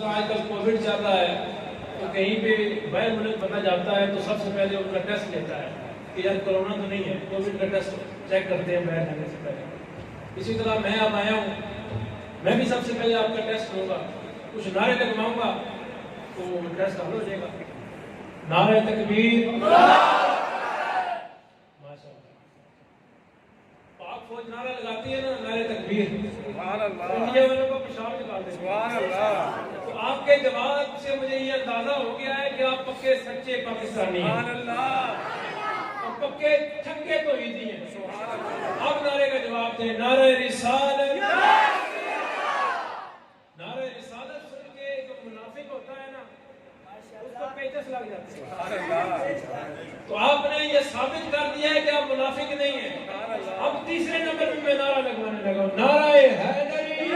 آج کل کووڈ چل رہا ہے تو کہیں پہ باہر ملک بندہ جاتا ہے تو سب سے پہلے ان کا ٹیسٹ لیتا ہے کہ یار کرونا تو نہیں ہے، کووڈ کا ٹیسٹ چیک کرتے ہیں باہر جانے سے پہلے۔ اسی طرح میں اب آیا ہوں، میں بھی سب سے پہلے آپ کا ٹیسٹ لوں گا، کچھ نعرے لگواؤں گا تو ٹیسٹ حل ہو جائے گا۔ نعرہ تکبیر، پاک فوج نعرہ لگاتی ہے نا، نعرہ تکبیر، انڈیا والوں کو پیشاب نکالتے ہیں۔ تو آپ کے جواب سے مجھے یہ اندازہ ہو گیا ہے کہ آپ پکے سچے پاکستانی ہیں اور پکے چھکے توحیدی ہیں۔ اب نعرے کا جواب دیں، نعرہ رسالت۔ نعرہ رسالت سن کے جو منافق ہوتا ہے نا، اس کو پیچس لگ جاتے ہیں۔ تو آپ نے یہ ثابت کر دیا ہے کہ آپ منافق نہیں ہیں۔ اب تیسرے نمبر میں نعرہ لگوانے لگا، نعرہ حیدری۔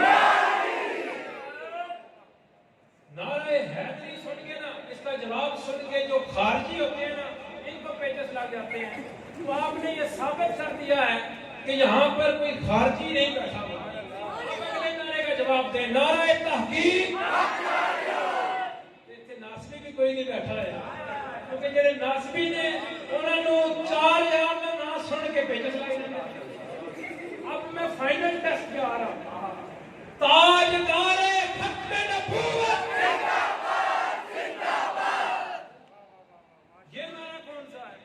نعرہ حیدری سن کے نا، اس کا جواب سن کے جو خارجی ہوتے ہیں نا، ان کو پیچس لگ جاتے ہیں۔ تو آپ نے یہ ثابت کر دیا ہے کہ یہاں پر کوئی خارجی نہیں بیٹھا ہوا۔ اگلے نعرے کا جواب دیں، نعرہ تحقیق۔ ناسبی بھی کوئی نہیں بیٹھا ہے، کیونکہ جڑے ناسبی نے انہوں نے 4000 کا نام سن کے پیچس لگ جاتے۔ اب میں فائنل ٹیسٹ پہ آ رہا ہوں، تاجدار ختم نبوت یہ نعرہ کون سا ہے؟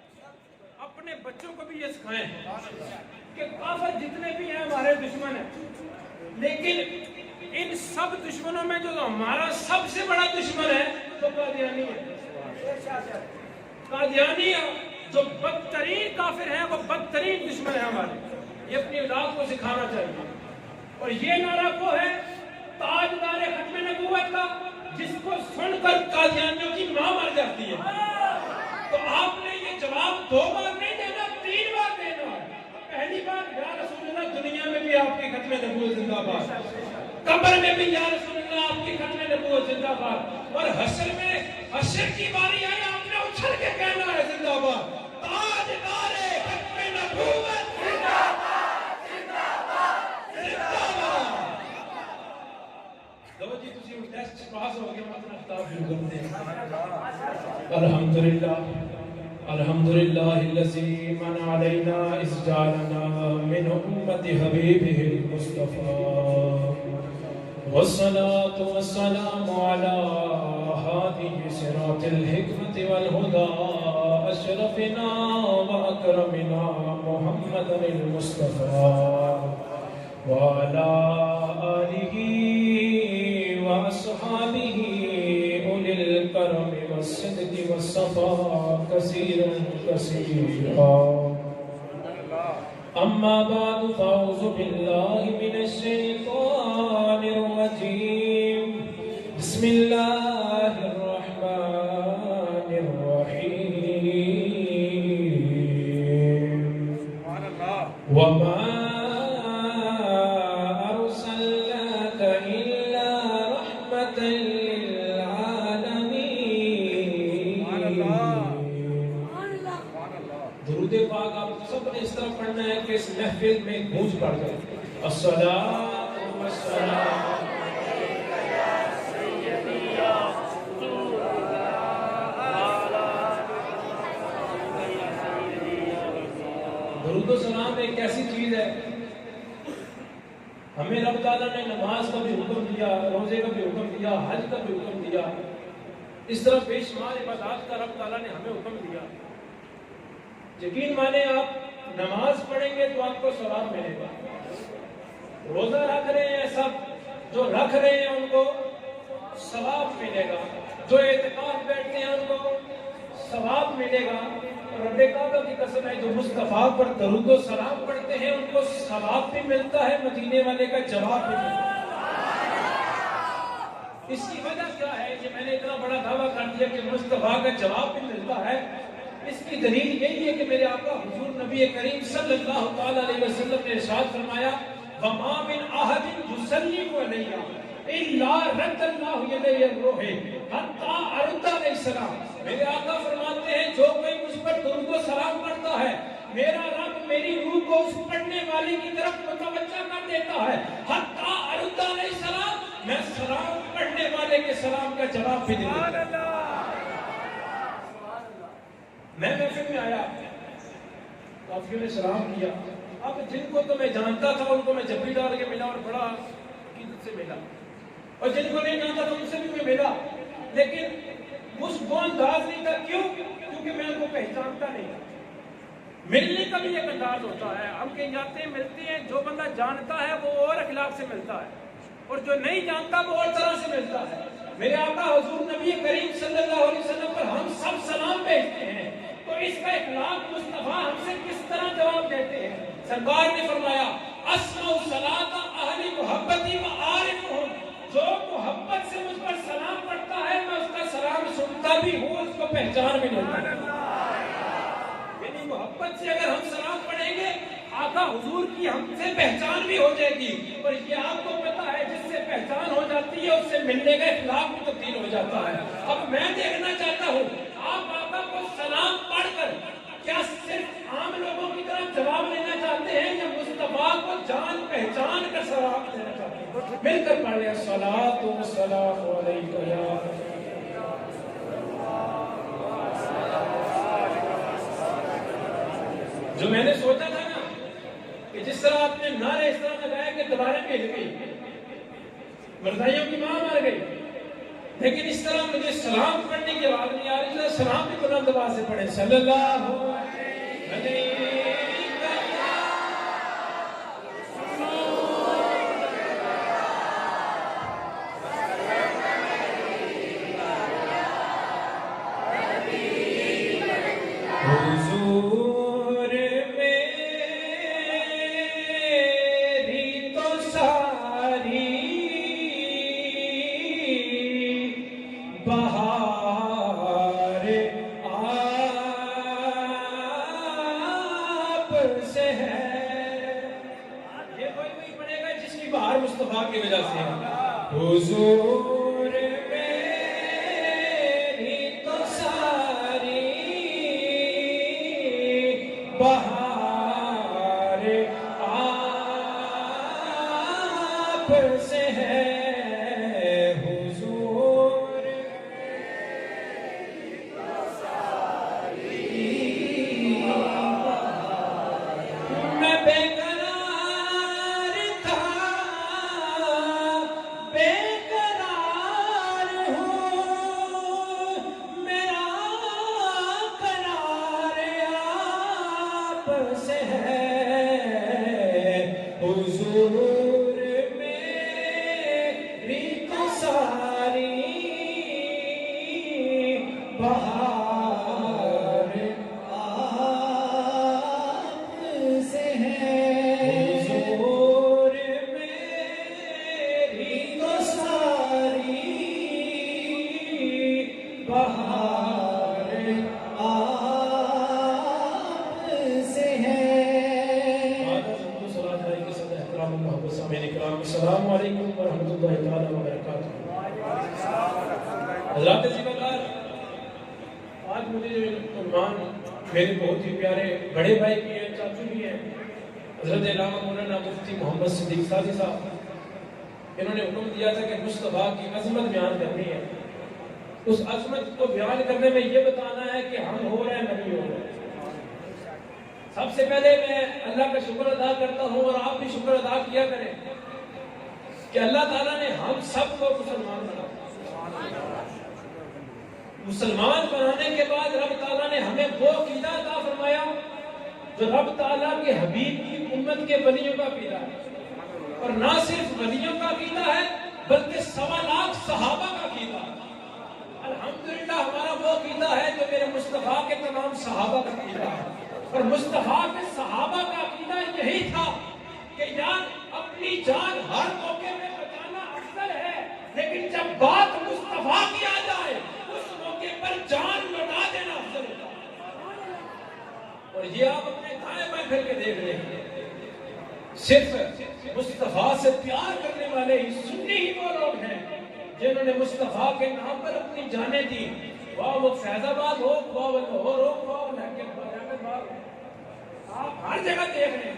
اپنے بچوں کو بھی یہ سکھائیں کہ کافر جتنے بھی ہیں ہمارے دشمن ہیں، لیکن ان سب دشمنوں میں جو ہمارا سب سے بڑا دشمن ہے تو قادیانی ہے۔ قادیانی جو بدترین کافر ہیں، وہ بدترین دشمن ہے ہمارے۔ یہ اپنی اولاد کو سکھانا چاہیے۔ اور یہ نعرہ وہ ہے تاجدار ختم نبوت کا، جس کو سن کر قادیانیوں کی ماں مر جاتی ہے۔ تو آپ نے یہ جواب 2 بار نہیں دینا، 3 بار دینا ہے۔ پہلی بار، یا رسول اللہ دنیا میں بھی آپ کی ختم نبوت زندہ باد، قبر میں بھی یا رسول اللہ آپ کی ختم نبوت زندہ باد، اور حشر میں حشر کی باری آئی آپ نے اچھل کے کہنا ہے زندہ باد، تاجدار ختم نبوت زندہ باد، زندہ باد، زندہ باد۔ لو جی تسی ٹیسٹ پاس ہو گئے، اپنا خطاب شروع کرتے ہیں۔ الحمدللہ الحمدللہ الذی من علینا اذ جعلنا من امت حبیبہ المصطفیٰ، والصلاة والسلام على هذه صراط الحكمة والهدى أشرفنا وأكرمنا محمد المصطفى وعلى آله وأصحابه أولي الكرم والصدق والصفاء كثيرا كثيرا۔ أما بعد فأعوذ بالله من الشيطان الرجيم، بسم الله الرحمن الرحيم، وما أرسلناك إلا رحمة للعالمين۔ درود پاک آپ سب نے اس طرح پڑھنا ہے کہ اس محفل میں گونج پڑ جائے۔ الصلاۃ والسلام علیکہ یا سیدی یا رسول اللہ۔ درود و سلام ایک ایسی چیز ہے، ہمیں رب تعالیٰ نے نماز کا بھی حکم دیا، روزے کا بھی حکم دیا، حج کا بھی حکم دیا، اس طرح بے شمار عبادات کا رب تعالیٰ نے ہمیں حکم دیا۔ یقین مانے آپ نماز پڑھیں گے تو آپ کو ثواب ملے گا، روزہ رکھ رہے ہیں سب جو رکھ رہے ہیں ان کو ثواب ملے گا، جو اعتکاف بیٹھتے ہیں ان کو ثواب ملے گا، اور رب کعبہ کی قسم ہے جو مصطفیٰ پر درود و سلام پڑھتے ہیں ان کو ثواب بھی ملتا ہے، مدینے والے کا جواب بھی ملتا ہے۔ اس کی وجہ کیا ہے؟ یہ میں نے اتنا بڑا دعویٰ کر دیا کہ مصطفیٰ کا جواب بھی ملتا ہے، اس کی دلیل یہی ہے کہ میرے آقا حضور نبی کریم صلی اللہ تعالی علیہ وسلم نے ارشاد فرمایا، وَمَا مِنْ أَحَدٍ يُسَلِّمُ عَلَيَّ إِلَّا رَدَّ اللَّهُ إِلَيْهِ الرُّوحَ حَتَّى أَرُدَّ عَلَيْهِ السَّلَامَ۔ میرے آقا فرماتے ہیں جو کوئی مجھ پر درود و سلام پڑھتا ہے، میرا رب میری روح کو اس پڑھنے والے کی طرف متوجہ کر دیتا ہے، حتیٰ ارد علیہ السلام، میں سلام پڑھنے والے کے السلام کا جواب بھی دیتے تھے۔ میں محفل میں آیا، کافیوں نے سلام کیا، اب جن کو تو میں جانتا تھا ان کو میں جبھی ڈال کے ملا اور بڑا عقیدت سے ملا، اور جن کو نہیں جانتا تھا ان سے بھی میں ملا، لیکن وہ انداز نہیں تھا۔ کیوں؟ کیونکہ میں ان کو پہچانتا نہیں تھا۔ ملنے کا بھی ایک انداز ہوتا ہے، ہم کہیں جاتے ہیں ملتے ہیں، جو بندہ جانتا ہے وہ اور اخلاق سے ملتا ہے، اور جو نہیں جانتا وہ اور طرح سے ملتا ہے۔ میرے آقا حضور نبی کریم صلی اللہ علیہ وسلم پر ہم سب سلام بھیجتے ہیں، تو اس کا اخلاق مصطفیٰ ہم سے کس طرح جواب دیتے ہیں؟ سرکار نے فرمایا اسمع صلاۃ اہل محبتی و عارفہم، جو محبت سے مجھ پر سلام پڑھتا ہے میں اس کا سلام سنتا بھی ہوں، اس کو پہچان بھی لیتا ہوں۔ یعنی محبت سے اگر ہم سلام پڑھیں گے آقا حضور کی ہم سے پہچان بھی ہو جائے گی، اور یہ آپ کو پتا ہے جس سے پہچان ہو جاتی ہے اس سے ملنے کا اخلاق بھی تبدیل ہو جاتا ہے۔ اب میں دیکھنا چاہتا ہوں آپ آقا کو سلام پڑھ کر کیا صرف عام لوگوں کی طرح جواب لینا چاہتے ہیں، یا مصطفیٰ کو جان پہچان کر سلام دینا چاہتے ہیں؟ مل کر پڑھ لیں الصلاۃ والسلام علیک یا جو میں نے سوچا تھا نا کہ جس طرح آپ نے نعرے اس طرح لگایا کہ دوبارہ بھی ہل گئی، مرزائیوں کی ماں مر گئی، لیکن اس طرح مجھے سلام پڑھنے کی آواز نہیں آ رہی، سلام بھی بلند آواز سے پڑھیں صلی اللہ علیہ مصطفیٰ کی وجہ سے حضور میری تو ساری بہار آپ سے ہے، حضور میری تو ساری میں بے السلام علیکم ورحمۃ اللہ تعالی وبرکاتہ۔ حضرات عزیزدار، آج مجھے جو عنوان میرے بہت ہی پیارے بڑے بھائی بھی ہیں، چاچو بھی ہیں، حضرت علامہ مولانا مفتی محمد صدیق سازی صاحب، انہوں نے حکم دیا تھا کہ مصطفیٰ کی عظمت بیان کرنی ہے۔ اس عظمت کو بیان کرنے میں یہ بتانا ہے کہ ہم ہو رہے ہیں نہیں ہو رہے۔ سب سے پہلے میں اللہ کا شکر ادا کرتا ہوں، اور آپ بھی شکر ادا کیا کریں کہ اللہ تعالیٰ نے ہم سب کو مسلمان بنا۔ مسلمان بنانے کے بعد رب تعالیٰ نے ہمیں وہ عقیدہ عطا فرمایا جو رب تعالیٰ کے حبیب کی امت کے ولیوں کا عقیدہ ہے، اور نہ صرف ولیوں کا عقیدہ ہے بلکہ 1.25 لاکھ صحابہ کا عقیدہ ہے۔ الحمدللہ ہمارا وہ عقیدہ ہے جو میرے مصطفیٰ کے تمام صحابہ کا عقیدہ ہے، اور مصطفیٰ کے صحابہ کا عقیدہ یہی تھا کہ یار اپنی جان ہر موقع میں بچانا افضل ہے، لیکن جب بات مصطفیٰ کی آ جائے اس موقع پر جان لٹا دینا افضل ہوتا ہے۔ اور یہ آپ اپنے دائیں بائیں پھر کے دیکھ لیں، صرف مصطفیٰ سے پیار کرنے والے ہی سنی ہی وہ لوگ ہیں جنہوں نے مصطفیٰ کے نام پر اپنی جانیں دی، واہ وہ فیض آباد ہو، واہ وہ لاہور ہو، واہ وہ لیاقت باد ہو، آپ ہر جگہ دیکھ رہے ہیں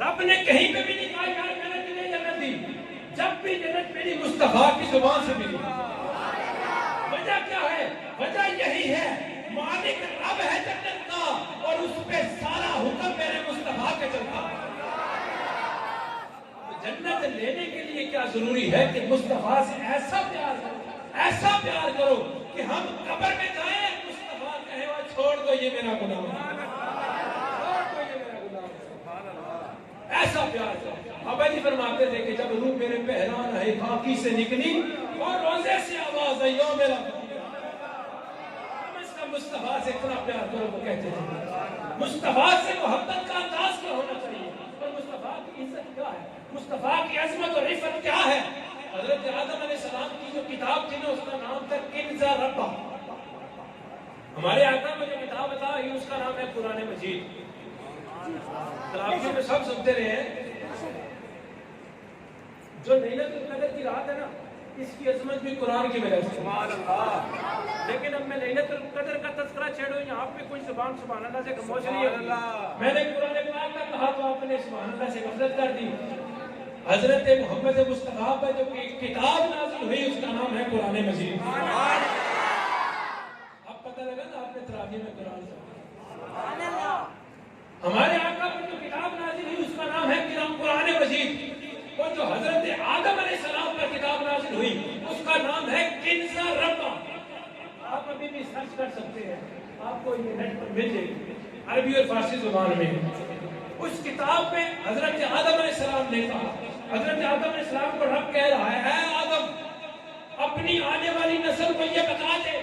رب نے کہیں پہ بھی نہیں کہا یار میں نے تجھے جنت دی، جب بھی جنت میری مصطفیٰ کی زبان سے ملی۔ وجہ کیا ہے؟ وجہ یہی ہے مالک رب ہے جنت کا اور اس پہ سارا حکم میرے مصطفیٰ کے چلتا ہے۔ جنت لینے کے لیے کیا ضروری ہے کہ مصطفیٰ سے ایسا پیار کرو کہ ہم قبر میں جائیں مصطفیٰ کہے وہ چھوڑ دو یہ میرا غلام ہے، ایسا پیار کرو۔ بابا جی فرماتے تھے کہ جب روح میرے پہلان ہے خاکی سے نکلی اور روزے سے آواز آئی او میرا مصطفیٰ سے اتنا پیار کرو، وہ کہتے ہیں مصطفیٰ سے محبت کا انداز کیا ہونا چاہیے اور مصطفیٰ کی عزت کیا ہے، مصطفیٰ کی عظمت اور عفت کیا ہے۔ حضرت آدم علیہ السلام کی جو کتاب تھی نا اس کا نام تھا کنز ربہ۔ ہمارے آقا میں جو کتاب بتا یہ اس کا نام ہے قرآن مجید۔ تراویح میں سب سنتے رہے ہیں جو لیلۃ القدر کی رات ہے نا اس کی عظمت بھی قرآن کی وجہ سے۔ لیکن اب میں لیلۃ القدر کا تذکرہ چھیڑوں یہاں پہ کوئی زبان سبحان اللہ سے خاموش نہیں ہے۔ میں نے قرآن پاک کا کہا تو آپ نے سبحان اللہ سے غفلت کر دی۔ حضرت محمد مصطفیٰ پر جو کتاب نازل ہوئی اس کا نام ہے قرآن مجید۔ اب پتہ لگا نا آپ نے تراویح میں قرآن سنا۔ ہمارے آقا پر جو کتاب نازل ہوئی اس کا نام ہے قرآن مجید، اور جو حضرت آدم علیہ السلام پر کتاب نازل ہوئی اس کا نام ہے کنز ربہ۔ آپ ابھی بھی سرچ کر سکتے ہیں، آپ کو یہ نیٹ پر مل جائے گی عربی اور فارسی زبان میں۔ اس کتاب میں حضرت آدم علیہ السلام نے کہا، حضرت آدم علیہ السلام کو رب کہہ رہا ہے اے آدم اپنی آنے والی نسل کو یہ بتا دے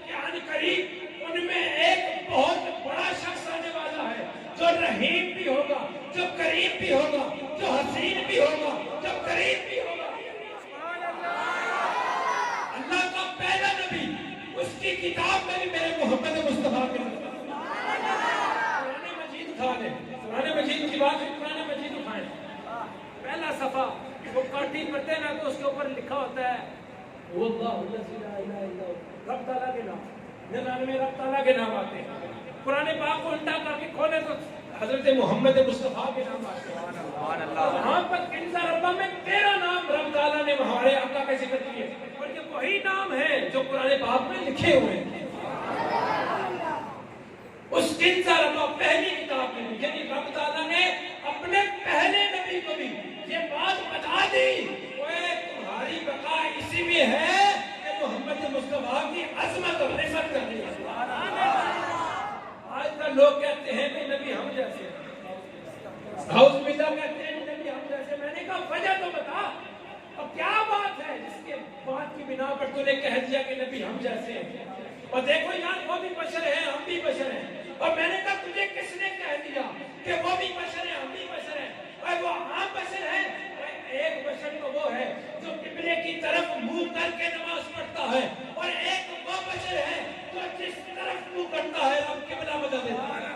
کہ ان قریب ان میں ایک بہت بڑا شخص آنے والا ہے جو رحیم بھی ہوگا، جو کریم بھی ہوگا، جو حسین بھی ہوگا، جو کریم بھی ہوگا۔ اللہ کا پہلا نبی اس کی کتاب میں بھی میرے محمد مصطفیٰ کے قرآن مجید اٹھا لیں، قرآن مجید کی بات ہے، قرآن مجید اٹھائیں۔ پہلا صفحہ وہ کاٹی پڑھتے ہیں نا تو اس کے اوپر لکھا ہوتا ہے وہ اللہ لا الہ الا ہو، رب تعالیٰ کے نام 99 رب تعالیٰ کے نام آتے ہیں۔ قرآن پاک کو الٹا کر کے کھولے تو حضرت محمد مصطفیٰ کے نام آتے ہیں۔ وہاں پر کنز ربہ میں 13 نام رب تعالیٰ نے ہمارے آقا کا ذکر کیے اور یہ وہی نام ہیں جو قرآن پاک میں لکھے ہوئے ہیں۔ اس کنز ربہ پہلی کتاب میں یعنی رب تعالیٰ نے اپنے پہلے نبی کو بھی یہ بات بتا دی کہ تمہاری بقا اسی میں ہے کہ محمد مصطفیٰ کی عظمت اور عزت کرنی ہے۔ آج کل لوگ کہتے ہیں کہ نبی ہم جیسے ہیں، غوث باللہ کہتے ہیں کہ نبی ہم جیسے۔ میں نے کہا وجہ تو بتا، اب کیا بات ہے جس کے بات کی بنا پر تو نے کہہ دیا کہ نبی ہم جیسے ہیں؟ اور دیکھو یار وہ بھی بشر ہیں ہم بھی بشر ہیں، اور میں نے کہا تجھے کس نے کہہ دیا کہ وہ بھی بشر ہیں ہم بھی بشر ہیں؟ اور وہ عام بشر ہیں، ایک بشر تو وہ ہے جو قبلے کی طرف منہ کر کے نماز پڑھتا ہے، اور ایک وہ بشر ہے جو جس طرف منہ کرتا ہے اب قبلہ بدل دیتا ہے۔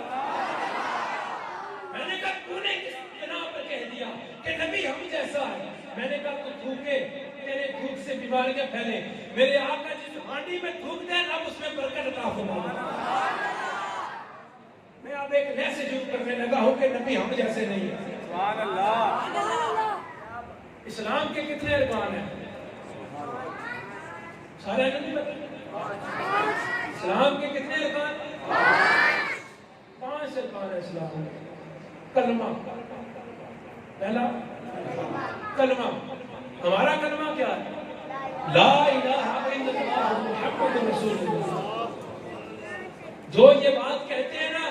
میں نے کہا تو نے کس بنا پر کہہ دیا کہ نبی ہم جیسا ہے؟ میں نے کہا تو تھوکے، تیرے تھوک سے بیماریاں پھیلے، میرے آقا جس ہانڈی میں تھوک دے اب اس میں برکت عطا فرما۔ میں اب ایک نئے سے شروع کرنے لگا ہوں کہ نبی ہم جیسے نہیں ہے۔ سبحان اللہ۔ اسلام کے کتنے ارکان ہیں؟ سارے نہیں پتہ؟ اسلام کے کتنے ارکان؟ 5 ارکان ہیں اسلام میں۔ کلمہ، پہلا کلمہ، ہمارا کلمہ کیا ہے؟ لا الہ الا اللہ محمد رسول اللہ۔ جو یہ بات کہتے ہیں نا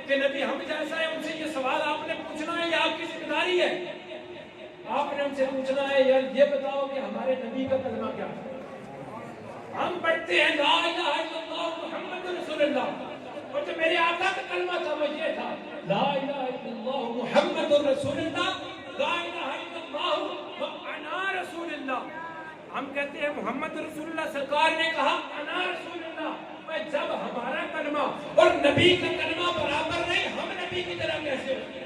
کہ نبی ہم جیسا ہے، ان سے یہ سوال آپ نے پوچھنا ہے، یہ آپ کی ذمہ داری ہے۔ آپ نے ہم سے پوچھنا ہے یار یہ بتاؤ کہ ہمارے نبی کا کلمہ کیا ہے؟ ہم پڑھتے ہیں لا الہ الا اللہ محمد رسول اللہ، اور جو میرے آقا کا کلمہ تھا وہ یہ تھا لا الہ الا اللہ محمد رسول اللہ، لا الہ الا اللہ انا رسول اللہ۔ ہم کہتے ہیں محمد رسول اللہ، سرکار نے کہا انا رسول اللہ۔ جب ہمارا کلمہ اور نبی کا کلمہ برابر نہیں، ہم نبی کی طرح کیسے ہوتے ہیں؟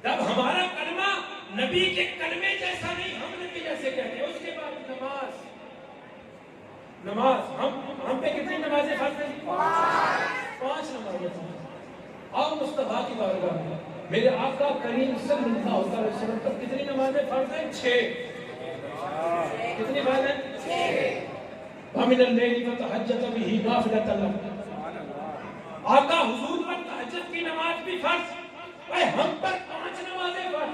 جب ہمارا کلمہ نبی کے کلمے جیسا نہیں، ہم نبی جیسے کہتے ہیں۔ اس کے بعد نماز ہم پہ کتنی نمازیں فرض ہیں؟ 5 نمازیں۔ اب مصطفیٰ کی بارگاہ میں میرے آقا کریم صلی اللہ علیہ وسلم پر کتنی نمازیں فرض ہیں؟ 6. کتنی فرض ہیں؟ 6. وَمِنَ اللَّيْلِ فَتَهَجَّدْ بِهِ نَافِلَةً لَكَ. آقا حضور پر تہجد کی نماز بھی فرض، اور ہم پر 5 نمازیں فرض،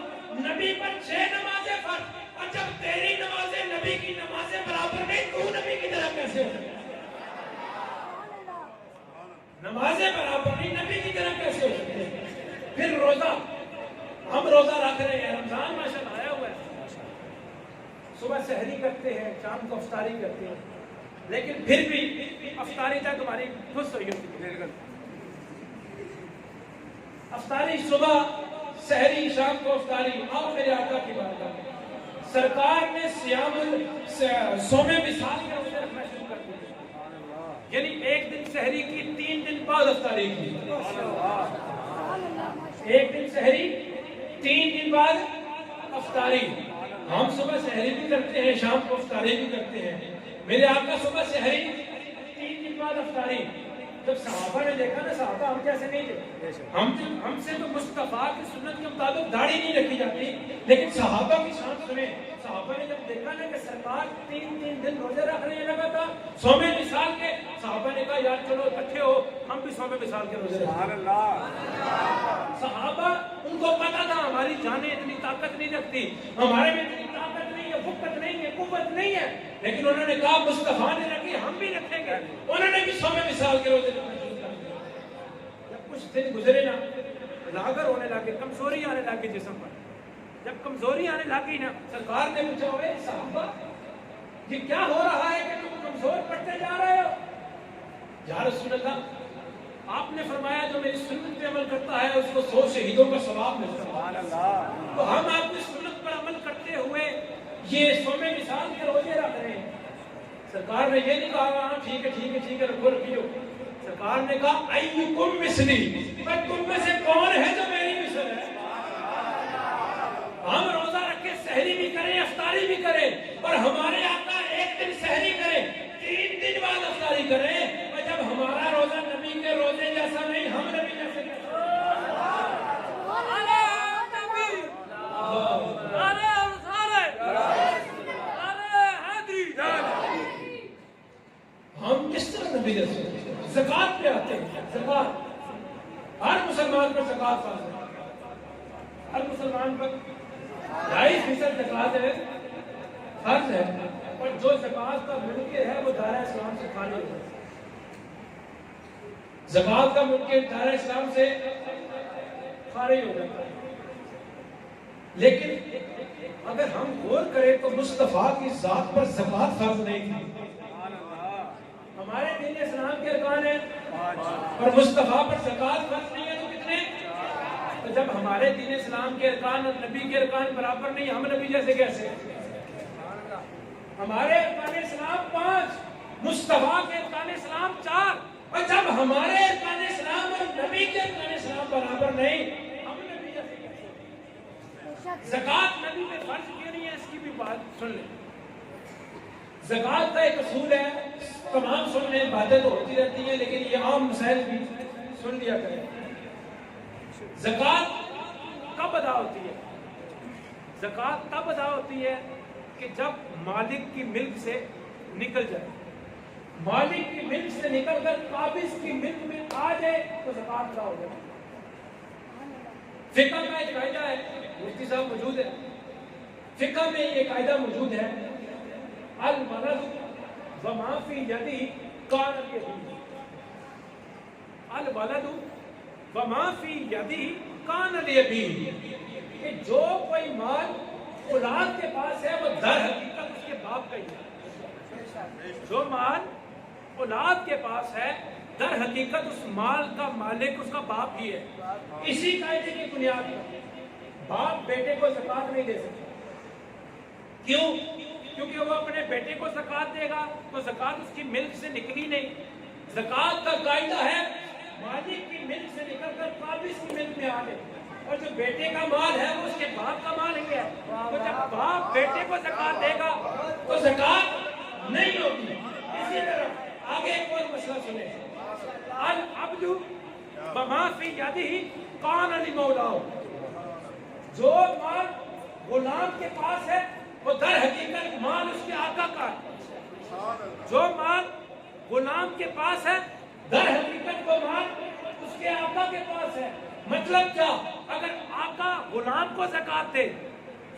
نبی پر 6 نمازیں فرض. اور جب تیری نمازیں نبی کی نمازیں برابر نہیں، تو نبی کی طرح کیسے ہو؟ نمازیں برابر نہیں، نبی کی طرح کیسے ہو سکتے ہیں؟ پھر روزہ، ہم روزہ رکھ رہے ہیں، رمضان ماشاءاللہ آیا ہوا ہے، صبح سحری کرتے ہیں، شام کو افطاری کرتے ہیں، لیکن پھر بھی افطاری تک ہماری خوش ہوئی ہوتی ہے. افطاری صبح، سحری، شام کو افطاری. آؤ میرے آقا کی بات کریں. سرکار نے صوم وصال کا روزہ رکھنا شروع کر دیا، یعنی 1 دن سحری کی، 3 دن بعد افطاری کی. 1 دن سحری، 3 دن بعد افطاری. ہم صبح سحری بھی کرتے ہیں، شام کو افطاری بھی کرتے ہیں. میرے آقا صبح سحری، 3 دن بعد افطاری. جب صحابہ نے دیکھا نا، صحابہ ہم جیسے نہیں تھے، ہم سے تو مصطفیٰ کی سنت کے مطابق داڑھی نہیں رکھی جاتی، لیکن صحابہ کی شان سنیں. صحابہ نے جب دیکھا نا کہ سرکار 3 دن روزے رکھ رہے ہیں لگاتار صوم وصال کے، صحابہ نے کہا یار چلو اکٹھے ہو، ہم بھی صوم وصال کے روزے رکھیں. صحابہ ان کو پتا تھا ہماری جانیں اتنی طاقت نہیں رکھتی، ہمارے میں اتنی طاقت نہیں ہے، وقت نہیں ہے، قوت نہیں ہے، لیکن انہوں نے کہا مصطفیٰ نے رکھی، ہم بھی رکھیں گے. انہوں نے بھی صوم وصال کے روزے رکھنا شروع کر دیا. جب کچھ دن گزرے نا، لاغر ہونے لگے، کمزوری آنے لگی جسم پر. جب کمزوری آنے لگی نا، سرکار نے پوچھا ہوئے صحابہ یہ کیا ہو رہا ہے کہ تم کمزور پڑتے جا رہے ہو؟ یا رسول اللہ، آپ نے فرمایا جو میری سنت پہ عمل کرتا ہے اس کو 100 شہیدوں کا ثواب ملتا ہے. تو ہم آپ کی سنت پر عمل کرتے ہوئے یہ صوم وصال کے روزے رکھ رہے ہیں. سرکار نے یہ نہیں کہا ہاں ٹھیک ہے رکھو رکھیو. سرکار نے کہا ایکم مثلی، تم میں سے کون ہے جو میری مثل ہے؟ ہم روزہ رکھ کے سحری بھی کریں، افطاری بھی کریں، اور ہمارے آقا 1 دن سحری کریں، 3 دن بعد افطاری کریں. اور جب ہمارا روزہ نبی کے روزے جیسا نہیں، ہم نبی جیسے ہم کس طرح نبی جیسے؟ زکات پہ آتے ہیں. زکات ہر مسلمان پر زکات فرض ہے، ہر مسلمان پر 2.5% زکات ہے، فرض ہے. اور جو زکات کا منکر ہے وہ دائرہ اسلام سے خارج ہو جاتا ہے. زکات کا منکر دائرہ اسلام سے خارج ہو جاتا ہے. لیکن اگر ہم غور کریں تو مصطفیٰ کی ذات پر زکات فرض نہیں تھی. ہمارے دین اسلام کے ارکان ہیں اور مصطفیٰ پر زکات فرض نہیں ہے تو کتنے؟ تو جب ہمارے دین اسلام کے ارکان اور نبی کے ارکان برابر نہیں، ہم نبی جیسے کیسے؟ ہمارے ارکان اسلام 5، مصطفیٰ کے ارکان اسلام 4. اور جب ہمارے ارکان اسلام اور نبی کے ارکان اسلام برابر نہیں، ہم نبی جیسے کیسے؟ زکات نبی پہ فرض کیوں نہیں ہے، اس کی بھی بات سن لیں. زکات کا ایک اصول ہے، تمام سن لیں، باتیں تو ہوتی رہتی ہیں لیکن یہ عام مسائل بھی سن لیا کریں. زکات کب ادا ہوتی ہے؟ زکات تب ادا ہوتی ہے کہ جب مالک کی ملک سے نکل جائے. مالک کی ملک سے نکل کر قابض کی ملک میں آ جائے تو زکات ادا ہو جائے. فقہ کا ایک قاعدہ ہے، مفتی صاحب موجود ہے، فقہ میں یہ قاعدہ موجود ہے، الولد وما فی یدہ کان الیتیم. الولد وما فی یدہ کان الیتیم، کہ جو کوئی مال اولاد کے پاس ہے وہ در حقیقت اس کے باپ کا ہی ہے. جو مال اولاد کے پاس ہے در حقیقت اس مال کا مالک اس کا باپ ہی ہے. اسی قاعدے کی بنیاد پر باپ بیٹے کو زکات نہیں دے سکتا. کیوں؟ کیونکہ وہ اپنے بیٹے کو زکات دے گا تو زکات اس کی ملک سے نکلی نہیں. زکات کا قاعدہ ہے مالک کی ملک سے نکل کر قابض کی ملک میں آ جائے، اور جو بیٹے کا مال ہے وہ اس کے باپ کا مال ہی ہے. تو جب باپ بیٹے کو زکات دے گا تو زکات نہیں ہوگی. اسی طرح آگے ایک اور مسئلہ سنیں، العبد وما فی فی یدہ کان لمولاہ، جو مال غلام کے پاس ہے وہ در حقیقت مال اس کے آقا کا ہے، جو مال غلام کے پاس ہے در حقیقت وہ مال اس کے آقا کے پاس ہے۔ مطلب کیا؟ اگر آقا غلام کو زکوٰۃ دے،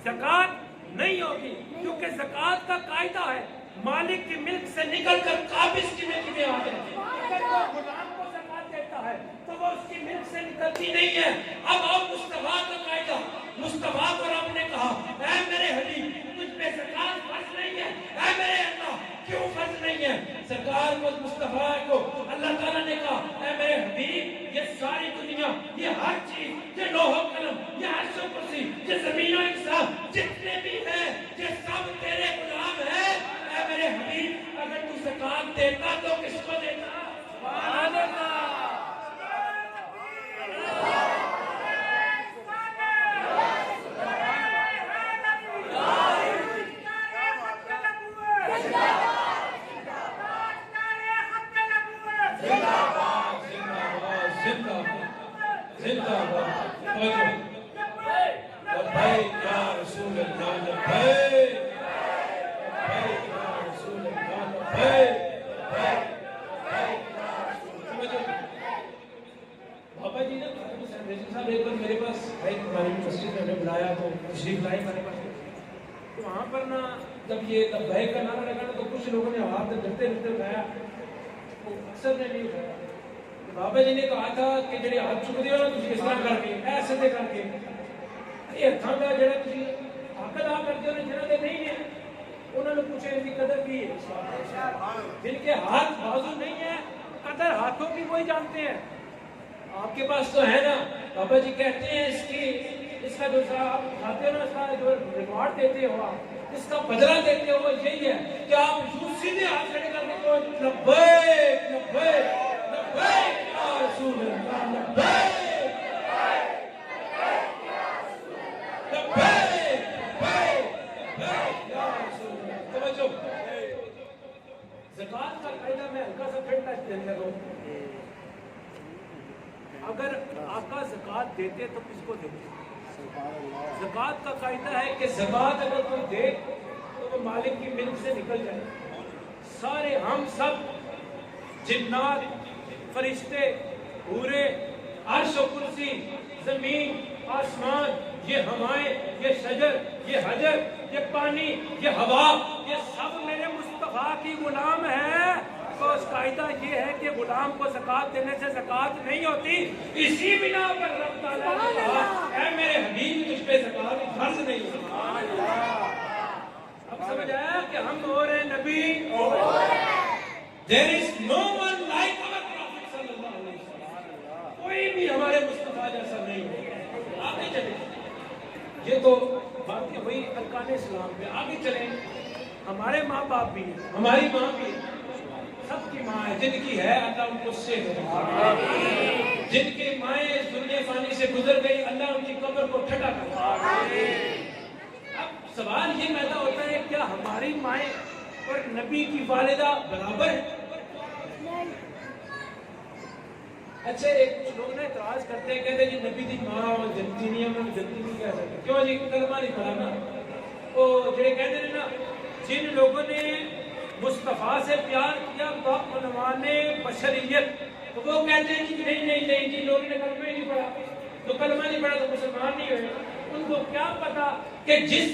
زکوٰۃ نہیں ہوگی، کیونکہ زکوٰۃ کا قاعدہ ہے مالک کی ملک سے نکل کر قابض کی ملک میں آ جائے۔ اگر وہ غلام کو زکوٰۃ دیتا ہے تو وہ اس کی ملک سے نکلتی نہیں ہے۔ اب اور مصطفیٰ کا قاعدہ، مصطفیٰ کو رب نے کہا اے میرے حبیب تجھ پہ زکوٰۃ فرض نہیں ہے، اے میرے اللہ کیوں فرض نہیں ہے؟ سرکار کو مصطفیٰ کو اللہ تعالیٰ نے کہا اے میرے حبیب یہ ساری دنیا، یہ ہر چیز، یہ لوح و قلم، یہ عرش و کرسی، یہ زمین و انسان جتنے بھی ہیں یہ سب تیرے غلام ہیں۔ اے میرے حبیب اگر تو زکوٰۃ دیتا تو کس کو دیتا؟ سبحان اللہ۔ بابا جی نے صاحب ایک بار میرے پاس ہماری مسجد میں بلایا تو تشریف لائے ہمارے پاس، تو وہاں پر نا جب یہ لبیک کا نعرہ لگا تو کچھ لوگوں نے ہاتھ ڈرتے ڈرتے اٹھایا، اکثر نے نہیں اٹھایا۔ بابا جی نے کہا تھا کہ جڑے ہاتھ چک دیو نا تسی اس طرح کر کے ایسے دے کر کے یہ ہاتھاں دا جڑا تسی حق ادا کرتے ہو نا جنہاں دے نہیں ہے انہوں نے پوچھا ان کی قدر کی ہے؟ جن کے ہاتھ بازو نہیں ہے قدر ہاتھوں کی وہی جانتے ہیں۔ آپ کے پاس تو ہے نا، بابا جی کہتے ہیں اس کا جو آپ کھاتے ہو نا، اس کا جو ریوارڈ دیتے ہو، آپ اس کا بدلہ دیتے ہو یہی ہے کہ آپ یوں سیدھے ہاتھ کھڑے کر کے تو لبیک لبیک لبیک یا رسول اللہ، لبیک زکوٰۃ کا قاعدہ میں ہلکا سا پھر ٹچ دینے لگا ہوں۔ اگر آقا زکوٰۃ دیتے تو کس کو دیتے؟ زکوٰۃ کا قاعدہ ہے کہ زکوٰۃ اگر کوئی دے تو وہ مالک کی ملک سے نکل جائے۔ سارے ہم سب جنات، فرشتے، حورے، عرش و کرسی، زمین، آسمان، یہ ہوائیں، یہ شجر، یہ حجر، یہ پانی، یہ ہوا، یہ سب میرے مصطفیٰ کی غلام ہے۔ تو اس قاعدہ یہ ہے کہ غلام کو زکوٰۃ دینے سے زکوٰۃ نہیں ہوتی۔ اسی بنا پر رب تعالیٰ نے کہا اے میرے حبیب تجھ پہ زکوٰۃ فرض نہیں ہے۔ اب سمجھ آیا کہ ہم اور نبی، there is no one like our prophet صلی اللہ علیہ وسلم، کوئی بھی ہمارے مصطفیٰ جیسا نہیں ہے۔ آگے چلیں، یہ تو باتیں ہوئی ارکان اسلام پہ، آگے چلیں۔ ہمارے ماں باپ بھی ہیں، ہماری ماں بھی ہے، سب کی ماں ہے، جن کی ہے اللہ ان کو سے جن کی مائیں اس دنیا فانی سے گزر گئی اللہ ان کی قبر کو ٹھٹا کر۔ اب سوال یہ پیدا ہوتا ہے کیا ہماری مائیں اور نبی کی والدہ برابر ہیں؟ اچھا ایک لوگ نے اعتراض کرتے ہیں، کہتے ہیں جی نبی دی ماں اور جنتی نہیں ہے، انہوں نے جنتی نہیں کہہ سکتے، کیوں جی کلمہ نہیں پڑھا نا؟ وہ جڑے کہتے ہیں نا جن لوگوں نے مصطفیٰ سے پیار کیا عنوان بشریت، تو وہ کہتے ہیں کہ نہیں نہیں نہیں جی لوگوں نے کلمہ ہی نہیں پڑھا، تو کلمہ نہیں پڑھا تو مسلمان نہیں ہوئے۔ ان کو کیا پتا کہ جس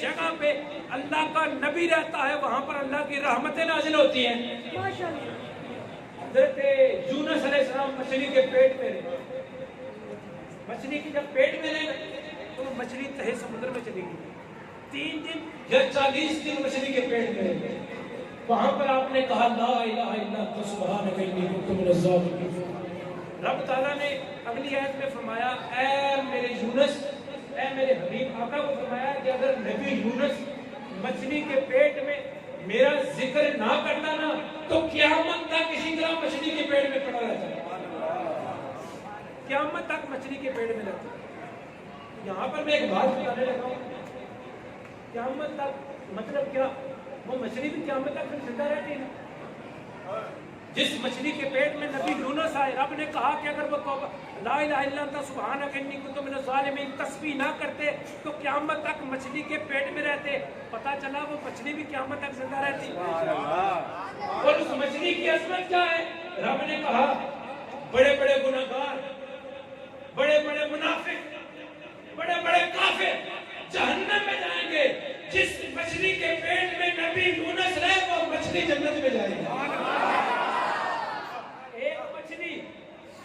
جگہ پہ اللہ کا نبی رہتا ہے وہاں پر اللہ کی رحمتیں نازل ہوتی ہیں۔ حضرت یونس علیہ السلام مچھلی کے پیٹ میں رہے، مچھلی کی جب پیٹ میں رہے تو مچھلی تہے سمندر میں چلی گئی، 3 دن یا 40 دن مچھلی کے پیٹ میں رہے۔ وہاں پر آپ نے کہا لا الہ الا انت سبحانک انی کنت من الظالمین۔ رب تعالیٰ نے اگلی آیت میں فرمایا اے میرے یونس، اے میرے حبیب آقا کو فرمایا کہ اگر نبی یونس مچھلی کے پیٹ میں میرا ذکر نہ کرتا نا تو قیامت تک اسی طرح مچھلی کے پیٹ میں پڑا رہتا، قیامت تک مچھلی کے پیٹ میں رہتا۔ یہاں پر میں ایک بات بتانے لگا ہوں، قیامت تک مطلب کیا؟ وہ مچھلی بھی قیامت تک پھر زندہ رہتی ہے نا، جس مچھلی کے پیٹ میں نبی یونس آئے، رب نے کہا کہ اگر وہ توبہ لا الہ الا انت سبحانک انی کنت من الظالمین تسبیح نہ کرتے تو قیامت تک مچھلی کے پیٹ میں رہتے. پتہ چلا وہ مچھلی بھی قیامت تک زندہ رہتی. اور اس مچھلی کی عظمت کیا ہے؟ رب نے کہا بڑے بڑے گناہگار، بڑے بڑے منافق، بڑے بڑے کافر جہنم میں جائیں گے. جس مچھلی کے پیٹ میں نبی یونس رہے وہ مچھلی جنت میں جائے گی. ایک مچھلی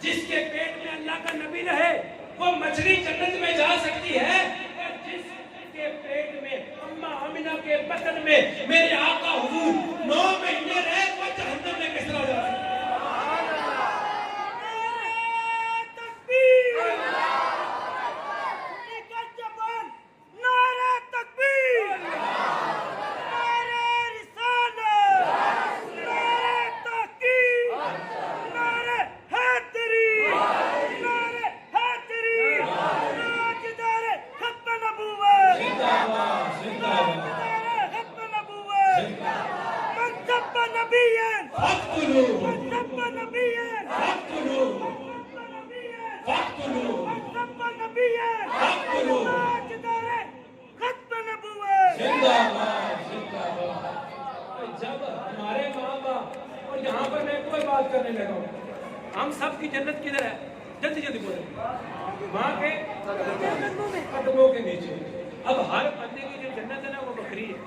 جس کے پیٹ میں اللہ کا نبی رہے وہ مچھلی جنت میں جا سکتی ہے، اور جس کے پیٹ میں اماں آمنہ کے بطن میں میرے آقا حضور 9 مہینے رہے وہ جہنم میں کس طرح جا سکتی ہے؟ جب ہمارے ماں باپ، اور یہاں پر میں کوئی بات کرنے لگا ہوں، ہم سب کی جنت کدھر ہے؟ جلدی جلدی بولیں. ماں کے قدموں کے نیچے. اب ہر بندے کی جو جنت ہے نا وہ بکھری ہے.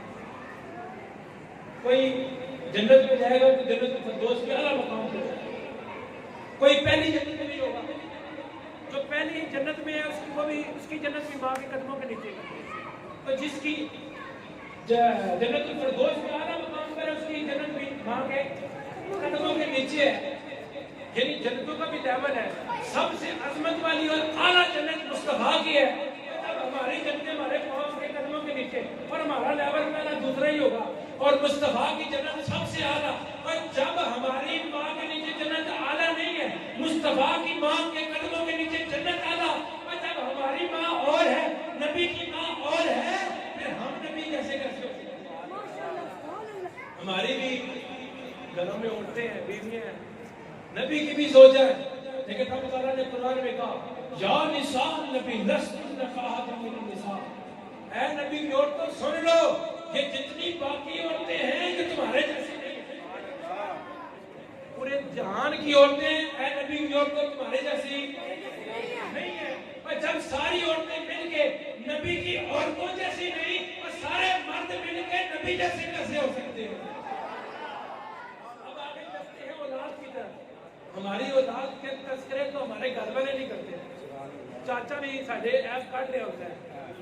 کوئی جنت میں جائے گا تو جنت الفردوس کے اعلیٰ مقام پہ جائے گا. کوئی پہلی جنت میں نہیں ہوگا. جو پہلی جنت میں ہے اس کی جنت بھی ماں کے قدموں کے نیچے ہے. تو جس کی جنت الفردوس کے اعلیٰ مقام پر اس کی جنت بھی ماں کے قدموں کے نیچے ہے. یعنی جنتوں کا بھی لیول ہے. سب سے عظمت والی اور اعلیٰ جنت مصطفیٰ کی ہے. جب ہماری جنت ہمارے پاؤں کے قدموں کے نیچے اور ہمارا لیول پہلا دوسرا ہی ہوگا، اور مصطفیٰ کی جنت سب سے اعلیٰ. اور جب ہماری ماں کے نیچے جنت اعلیٰ نہیں ہے، مصطفیٰ کی ماں کے قدموں کے نیچے جنت اعلیٰ. اور جب ہماری ماں اور ہے، نبی کی ماں اور ہے، پھر ہم نبی کیسے ہو سکتے ہیں؟ ہماری بھی گھروں میں عورتیں ہیں، بیویاں ہیں، نبی کی بھی زوجہ ہے. لیکن اللہ تعالیٰ نے قرآن میں کہا یا نساء نبی لستن کأحد من النساء. اے نبی کی عورتوں سن لو، یہ جتنی باقی عورتیں ہیں یہ تمہارے جیسی نہیں ہیں. پورے جہان کی عورتیں اے نبی کی عورتوں تمہارے جیسی نہیں ہیں. اور جب ساری عورتیں مل کے نبی کی عورتوں جیسی نہیں، اور سارے مرد مل کے نبی جیسے کیسے ہو سکتے ہیں؟ اب آگے چلتے ہیں اولاد کی طرف. ہماری اولاد کے تذکرے تو ہمارے گھر والے نہیں کرتے. چاچا بھی ساڈے ایپ کاٹ لیا ہوتا ہے،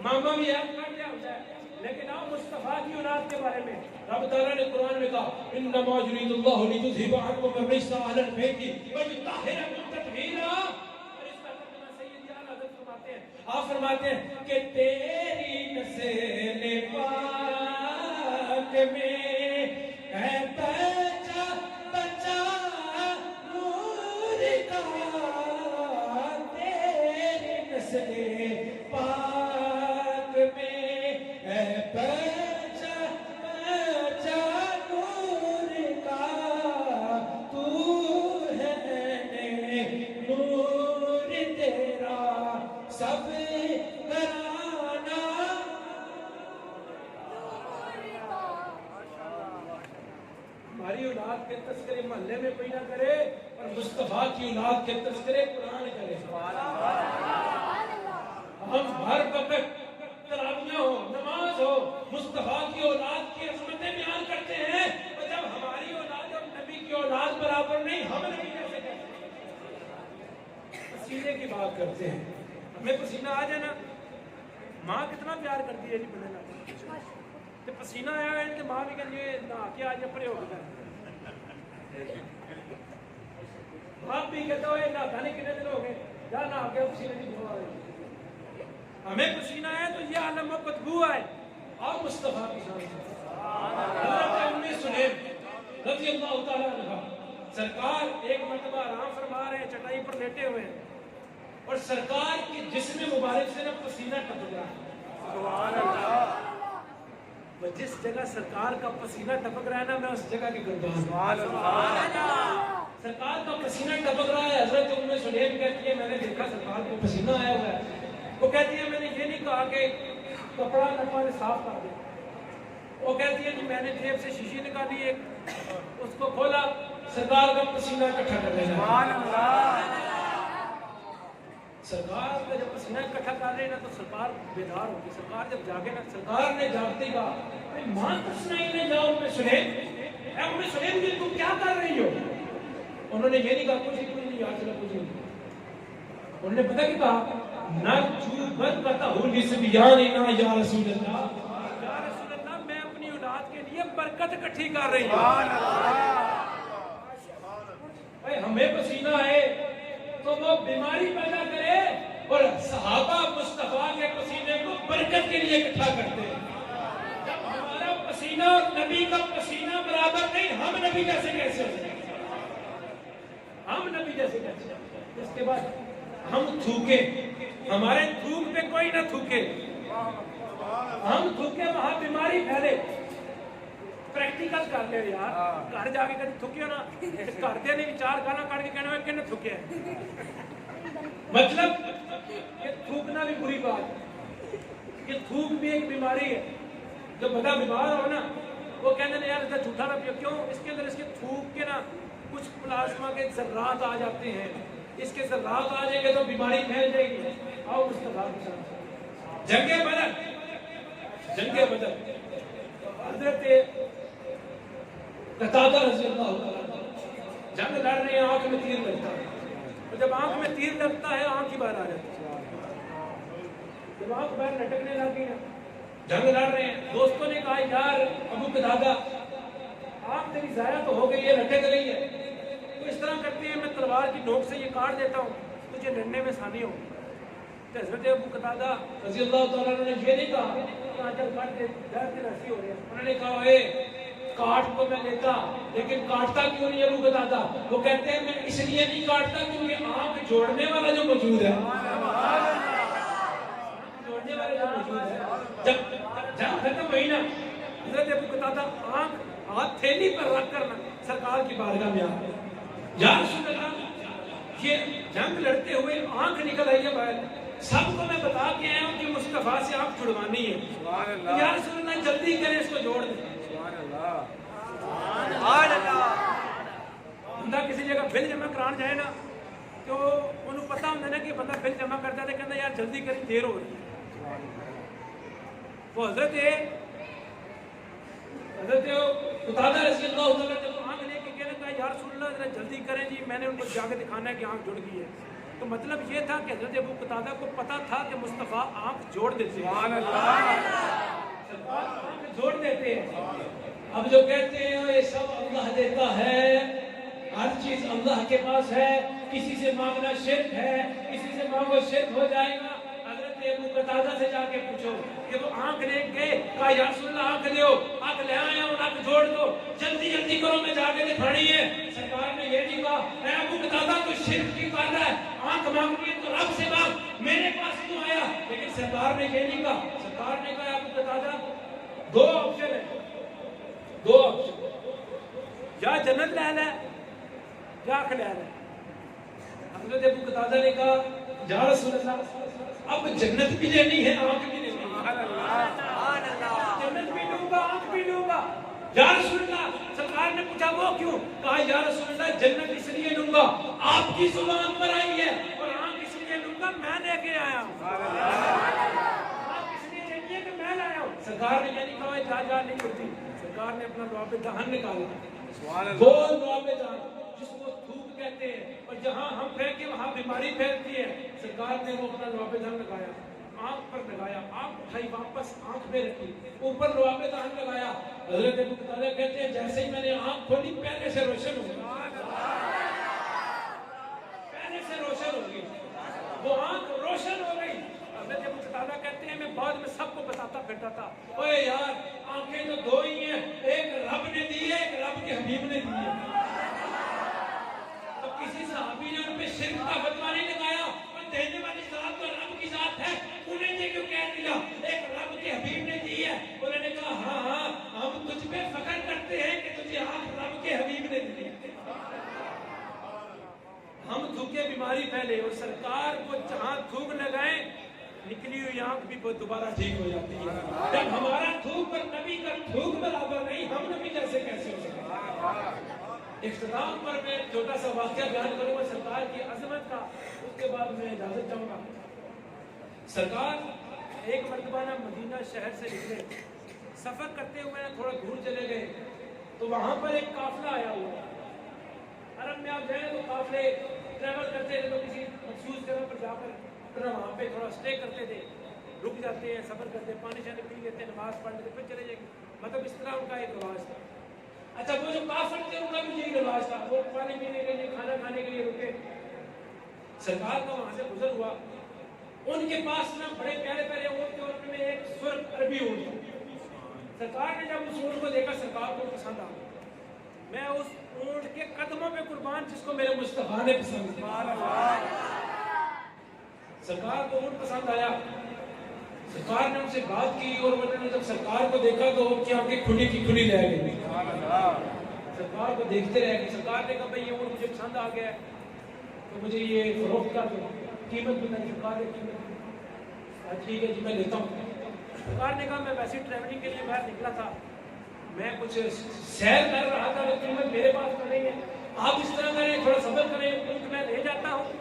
ماما بھی ایپ کاٹ لیا ہوتا ہے. لیکن آپ مصطفیٰ کی اولاد کے بارے میں رب تعالیٰ نے قرآن میں کہا انما یرید اللہ لیذھب عنکم الرجس اہل البیت ویطہرکم تطہیرا. آپ فرماتے ہیں کہ تیری نسل پاک میں ہے بچہ بچہ نور کا. تیری نسل پاک میں ہے بچہ بچہ نور کا. تو ہے نور تیرا سب گرانا. ہماری اولاد کے تذکرے محلے میں کوئی نہ کرے، اور مصطفیٰ کی اولاد کے تذکرے قرآن کرے. ہم ہر وقت تراویح ہو، نماز ہو، مصطفیٰ کی اولاد کی عظمتیں بیان کرتے ہیں. اور جب ہماری اولاد اور نبی کی اولاد برابر نہیں، ہم نبی کیسے کرتے ہیں؟ پسینے کی بات کرتے ہیں. ہمیں پسینہ آ جائے نا، ماں کتنا پیار کرتی ہے جی بڑے نا. جب پسینہ آیا ہے تو ماں بھی کہتی ہے نہ کہ آج اپنے ہو گیا. باپ بھی کہتا ہے نہاتا نہیں کتنے دن ہو گئے، یا نہ کے پسینے کی دعا ہے. ہمیں پسینہ آیا تو یہ عالم و بدبو آئے. اور مصطفیٰ کی شان حضرت ام سلیم رضی اللہ تعالیٰ عنہ سرکار ایک مرتبہ آرام فرما رہے ہیں، چٹائی پر لیٹے ہوئے ہیں، اور سرکار کے جسم مبارک سے نا پسینہ ٹپک رہا ہے. سبحان اللہ. جس جگہ سرکار کا پسینہ ٹپک رہا ہے نا، میں اس جگہ کی قربان. سبحان اللہ. سرکار کا پسینہ ٹپک رہا ہے. حضرت ام سلیم کہتی ہے میں نے دیکھا سرکار کو پسینہ آیا ہوا ہے. وہ کہتی ہے میں نے یہ نہیں کہا کہ کپڑا لپا صاف کر دے. وہ کہتی ہے جی میں نے جیب سے شیشی نکالی ایک, اس کو کھولا, سرکار کا پسینہ اکٹھا کر لینا. سبحان اللہ. سرکار کا جب پسینہ اکٹھا کر رہے نا تو سرکار بیدار ہوگی. سرکار جب جاگے نا, سرکار نے جاگتے کہا ماں کچھ نہیں لے جاؤ ام سلیم, اے ام سلیم جی تم کیا کر رہی ہو؟ انہوں نے یہ نہیں کہا کچھ نہیں یا چلا کچھ نہیں. انہوں نے پتہ کیا کہا نرجو برکتہ لسبیاننا یا رسول اللہ, یا رسول اللہ میں اپنی اولاد کے لیے برکت اکٹھی کر رہی ہوں. سبحان اللہ. ہمیں پسینہ آئے تو وہ بیماری پیدا کرے اور صحابہ مصطفیٰ کے پسینے کو برکت کے لیے اکٹھا کرتے ہیں. جب ہمارا پسینہ اور نبی کا پسینہ برابر نہیں, ہم نبی جیسے کیسے ہو سکتے؟ ہم نبی جیسے کیسے؟ اس کے بعد ہم تھوکے, ہمارے تھوک پہ کوئی نہ تھوکے, ہم تھوکے وہاں بیماری پھیلے. پریکٹیکل کر لے یار, گھر جا کے کبھی تھوکیو نا, گھر دے نہیں چار گانا کٹ کے کہنا ہے کہ تھوکے ہے. مطلب کہ تھوکنا بھی بری بات ہے, کہ تھوک بھی ایک بیماری ہے. جو بندہ بیمار ہو نا وہ کہتے ہیں یار ادھر جھوٹا نہ پیو, کیوں؟ اس کے اندر اس کے تھوک کے نا کچھ پلازما کے ذرات آ جاتے ہیں, اس کے ذرات آ جائیں گے تو بیماری پھیل جائے گی. آؤ اس کا جنگ بدر, جنگ بدر حضرت قتادہ رضی اللہ عنہ جنگ لڑ رہے ہیں, آنکھ میں تیر لگتا ہے. اور جب آنکھ میں تیر لگتا ہے آنکھ ہی باہر آ جاتی ہے. جب آنکھ باہر لٹکنے لگی نا, جنگ لڑ رہے ہیں, دوستوں نے کہا یار ابو قتادہ آنکھ تیری ضائع تو ہو گئی ہے, لٹک رہی ہے, تو اس طرح کرتے ہیں میں تلوار کی نوک سے یہ کاٹ دیتا ہوں, تجھے لڑنے میں آسانی ہو. تو حضرت ابو قتادہ رضی اللہ تعالیٰ نے یہ نہیں کہا کہ چل کاٹ دے, درد رسی ہو رہی ہے. انہوں نے کہا اے کاٹ تو میں لیتا لیکن کاٹتا کیوں نہیں ابو قتادہ؟ وہ کہتے ہیں میں اس لیے نہیں کاٹتا کیونکہ آنکھ جوڑنے والا جو موجود ہے, جوڑنے والا جو موجود ہے. جب جنگ ختم ہوئی نا, حضرت ابو قتادہ آنکھ ہاتھ تھیلی پر رکھ کر سرکار کی بارگاہ میں آ گئے. یا رسول اللہ یہ جنگ لڑتے ہوئے آنکھ نکل آئی ہے باہر, سب کو میں بتا کے آیا ہوں کہ مصطفیٰ سے آنکھ چھڑوانی ہے. یا رسول اللہ جلدی کریں اس کو جوڑ دیں. بندہ کسی جگہ بل جمع کران جائے نا تو انہوں پتا ہوتا ہے نا کہ بندہ بل جمع کرتا ہے, کہتا یار جلدی کریں دیر ہو رہی ہے. وہ حضرت قتادہ رضی اللہ عنہ جب آنکھ لے کے کہنے کہا یا رسول اللہ ذرا جلدی کریں جی, میں نے ان کو جا کے دکھانا ہے کہ آنکھ جڑ گئی ہے. تو مطلب یہ تھا کہ حضرت ابو قتادہ کو پتا تھا کہ مصطفیٰ آنکھ جوڑ دیتے ہیں. آنکھ جوڑ دیتے ہیں. اب جو کہتے ہیں یہ سب اللہ دیتا ہے, ہر چیز اللہ کے پاس ہے, کسی سے مانگنا شرک ہے, کسی سے مانگو شرک ہو جائے گا. حضرت ابو قتادہ سے جا کے پوچھو کہ وہ آنکھ لے گئے, کہا یا رسول اللہ آنکھ دیو, آنکھ لے آیا ہوں, آنکھ جوڑ دو, جلدی جلدی کرو میں جا کے دکھانی ہے. سرکار نے یہ نہیں کہا اے ابو قتادہ تو شرک کی کر رہا ہے, آنکھ مانگنی ہے تو رب سے مانگ, میرے پاس کیوں آیا؟ لیکن سرکار نے یہ نہیں کہا. سرکار نے کہا ابو قتادہ دو آپشن ہے, دو آپشن, یا جنت لے لے یا آنکھ لے لے. حضرت ابو قتادہ نے کہا یا رسول اللہ اب جنت بھی لینی ہے آنکھ بھی لینی ہے, جنت بھی لوں گا آنکھ بھی لوں گا. یا رسول اللہ, سرکار نے پوچھا وہ کیوں؟ کہا یا رسول اللہ جنت اس لیے لوں گا آپ کی زبان پر آئی ہے, اور آنکھ اس لیے لوں گا میں لے کے آیا ہوں. آنکھ اس لیے لینی ہے کہ میں لایا ہوں. سرکار نے یہ نہیں کہا جا نہیں کرتی. سرکار نے اپنا لعاب دہن نکالا, وہ لعاب دہن جس کو تھوک کہتے ہیں, اور جہاں ہم پھینکے وہاں بیماری پھیلتی ہے. سرکار نے وہ اپنا لعاب دہن لگایا, آنکھ پر لگایا, آنکھ اٹھائی واپس آنکھ میں رکھی, اوپر لعاب دہن لگایا. حضرت ابو قتادہ کہتے ہیں جیسے ہی میں نے آنکھ کھولی پہلے سے روشن ہو گئی, پہلے سے روشن ہو گئی, وہ آنکھ روشن ہو گئی. حضرت ابو قتادہ کہتے ہیں میں بعد میں سب کو بتاتا پھرتا تھا, اوے یار آنکھیں تو دو ہی ہیں, ایک رب نے دی ہے, ایک رب کے حبیب نے دی ہے. تو کسی صحابی نے ان پہ شرک کا فتویٰ نہیں لگایا, اور دینے والی ذات تو رب کی ذات ہے, انہیں یہ کیوں کہہ دیا ایک رب کے حبیب نے دی ہے؟ انہوں نے کہا ہاں ہاں ہم تجھ پہ فخر کرتے ہیں کہ تجھے بیماری پھیلے اور سرکار کو جہاں تھوک لگائیں نکلی ہوئی آنکھ بھی دوبارہ ٹھیک ہو جاتی ہے. جب ہمارا تھوک پر نبی کا تھوک برابر نہیں, ہم نبی جیسے کیسے ہو سکتے؟ اختتام پر میں چھوٹا سا واقعہ بیان کروں گا سرکار کی عظمت کا, اس کے بعد میں اجازت چاہوں گا. سرکار ایک مرتبہ نا مدینہ شہر سے نکلے, سفر کرتے ہوئے نا تھوڑا دور چلے گئے تو وہاں پر ایک قافلہ آیا ہوا. عرب میں آپ جائیں تو قافلے ٹریول کرتے تھے تو کسی مخصوص جگہ پر جا کر وہاں پہ تھوڑا اسٹے کرتے تھے, رک جاتے ہیں, سفر کرتے, پانی شانی پی لیتے, نماز پڑھ لیتے, پھر چلے جائیں گے. مطلب اس طرح ان کا ایک رواج تھا. اچھا وہ جو کافر تھے ان کا بھی یہی رواج تھا, وہ پانی پینے کے لیے, کھانا کھانے کے لیے رکے. سرکار کا وہاں سے گزر ہوا, ان کے پاس نا بڑے پیارے پیارے اونٹ تھے, ان میں ایک سرخ عربی اونٹ تھا. سرکار نے جب اس اونٹ کو دیکھا سرکار کو پسند آ گیا. میں اس اونٹ کے قدموں پہ قربان جس کو میرے مصطفیٰ نے پسند کیا. سرکار کو اونٹ پسند آیا, سرکار نے ان سے بات کی اور انہوں نے جب سرکار کو دیکھا تو ان کی آنکھیں کھلی کی کھلی رہ گئی. سرکار کو دیکھتے رہ گئے. سرکار نے کہا بھائی یہ اونٹ مجھے پسند آ گیا ہے تو مجھے یہ فروخت کر دو, قیمت بتائیے. سرکار نے قیمت ٹھیک ہے جی میں لیتا ہوں. سرکار نے کہا میں ویسے ٹریولنگ کے لیے باہر نکلا تھا, میں کچھ سیر کر رہا تھا, تو قیمت میرے پاس تو نہیں ہے, آپ اس طرح کریں, تھوڑا صبر کریں, اونٹ میں لے جاتا ہوں.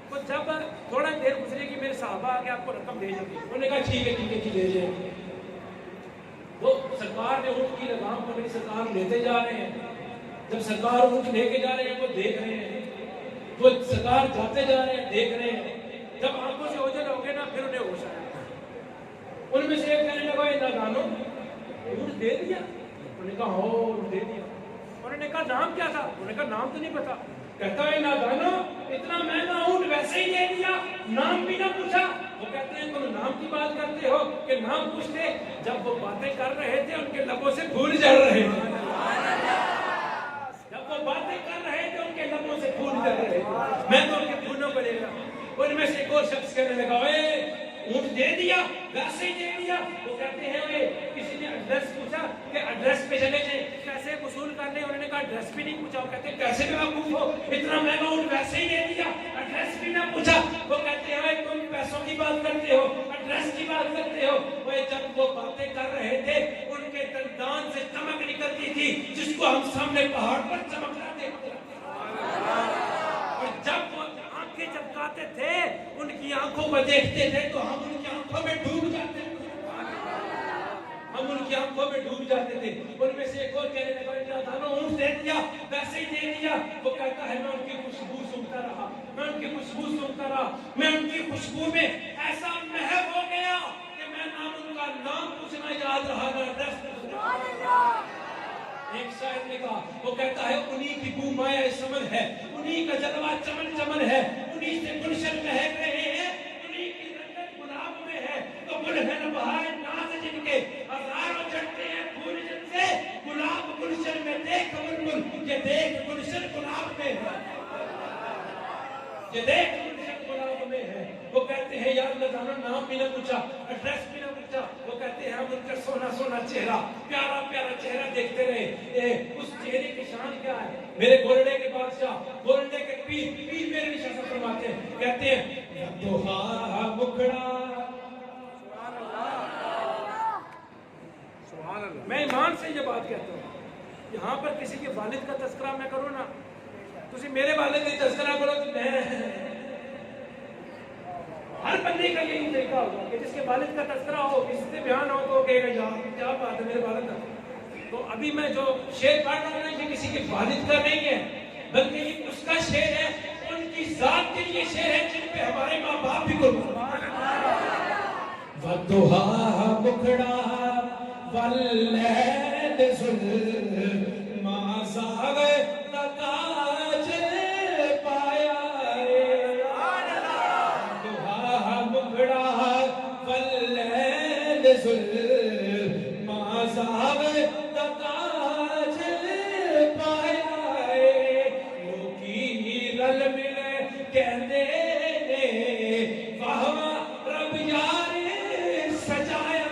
تو جب تھوڑا دیر گزرے گی میرے صحابہ آ کے آپ کو رقم دے جائیں گے. انہوں نے کہا ٹھیک ہے جی لے جائیں گے. وہ سرکار نے اونٹ کی لگام پکڑی, سرکار لیتے جا رہے ہیں. جب سرکار اونٹ لے کے جا رہے ہیں وہ دیکھ رہے ہیں, وہ سرکار جاتے جا رہے ہیں دیکھ رہے ہیں. جب آنکھوں سے اوجھل ہو گئے نا پھر انہیں ہوش آیا. ان میں سے ایک کہنے لگا یہ نادانو اونٹ دے دیا. انہوں نے کہا ہو اونٹ دے دیا. انہوں نے کہا نام کیا تھا؟ انہوں نے کہا نام تو نہیں پتا. کہتا ہے نادانو اتنا مہنگا اونٹ ویسے ہی دے دیا, نام بھی نہ پوچھا. وہ کہتے ہیں تم نام کی بات کرتے ہو کہ نام پوچھتے. جب وہ باتیں کر رہے تھے ان کے لبوں سے پھول جھڑ رہے تھے. جب وہ باتیں کر رہے تھے ان کے لبوں سے پھول جھڑ رہے تھے. میں تو ان کے پھولوں کو لے رہا. ان میں سے ایک اور شخص کہنے لگا اونٹ دے دیا ویسے ہی دے دیا. وہ کہتے ہیں کسی نے ایڈریس پوچھا کہ ایڈریس پہ چلے جائیں, پیسے وصول کر لیں. انہوں نے کہا ایڈریس بھی نہیں پوچھا. وہ کہتے ہیں کیسے بیوقوف ہو, اتنا مہنگا اونٹ ویسے ہی دے دیا, ایڈریس بھی نہ پوچھا. وہ کہتے ہیں تم پیسوں کی بات کرتے ہو, ایڈریس کی بات کرتے ہو. وہ جب وہ باتیں کر رہے تھے ان کے دندان سے چمک نکلتی تھی جس کو ہم سامنے پہاڑ پر چمکتا دیکھتے. اور جب وہ آنکھیں چمکاتے تھے ان کی آنکھوں کو دیکھتے تھے تو ہم ان کی آنکھوں میں ڈوب جاتے تھے. ہم ان کی آنکھوں میں ڈوب جاتے تھے. ان میں سے ایک اور کہنے لگا دانو اونٹ دے دیا ویسے ہی دے دیا. وہ کہتا ہے میں ان کی خوشبو سونگتا رہا, میں ان کی خوشبو سونگتا رہا, میں ان کی خوشبو میں ایسا محب ہو گیا کہ میں نہ ان کا نام پوچھنا یاد رہا نہ ایڈریس پوچھنا. ایک شاعر نے کہا, وہ کہتا ہے انہی کی بو مایا سمن ہے, انہی کا جلوہ چمن چمن ہے, انہی سے گلشن مہک رہے ہیں, انہی کی رنگت گلاب میں ہے. تو گل ہے نہ بہار ناز جن کے ہزاروں چڑھتے ہیں پھول جن سے, گلاب گلشن میں دیکھ بلبل یہ دیکھ گلشن گلاب میں ہے, یہ دیکھ گلشن گلاب میں ہے. وہ کہتے ہیں یار نہ نام بھی نہ پوچھا, ایڈریس بھی نہ پوچھا. وہ کہتے ہیں ہم ان کا سونا سونا چہرہ, پیارا پیارا چہرہ دیکھتے رہے. اس چہرے کی شان کیا ہے؟ میرے گولڈے کے بادشاہ, گولڈے کے پیر میرے نشان فرماتے ہیں, کہتے ہیں دوہا مکھڑا. میں ایمان سے یہ بات کہتا ہوں, یہاں پر کسی کے والد کا تذکرہ میں کروں نا, تسی میرے والد کا تذکرہ کرو تو میں ہر بندے کا یہی طریقہ ہوگا کہ جس کے والد کا تذکرہ ہو, کسی سے بیان ہو تو کہے گا یار کیا بات ہے میرے والد کا. تو ابھی میں جو شعر پڑھ رہا ہوں یہ کسی کے والد کا نہیں ہے بلکہ یہ اس کا شعر ہے, ان کی ذات کے لیے شعر ہے جن پہ ہمارے ماں باپ بھی قربان. وَدُّہَا مُکھڑا وَاللَّيْلِ ظُلْمَا زَاغَ تَکَاج پایا. وَدُّہَا مُکھڑا وَاللَّيْلِ ظُلْمَا زَاغَ تَکَاج پایا. لوکی رل ملے کہندے نے واہ رب یار سجایا.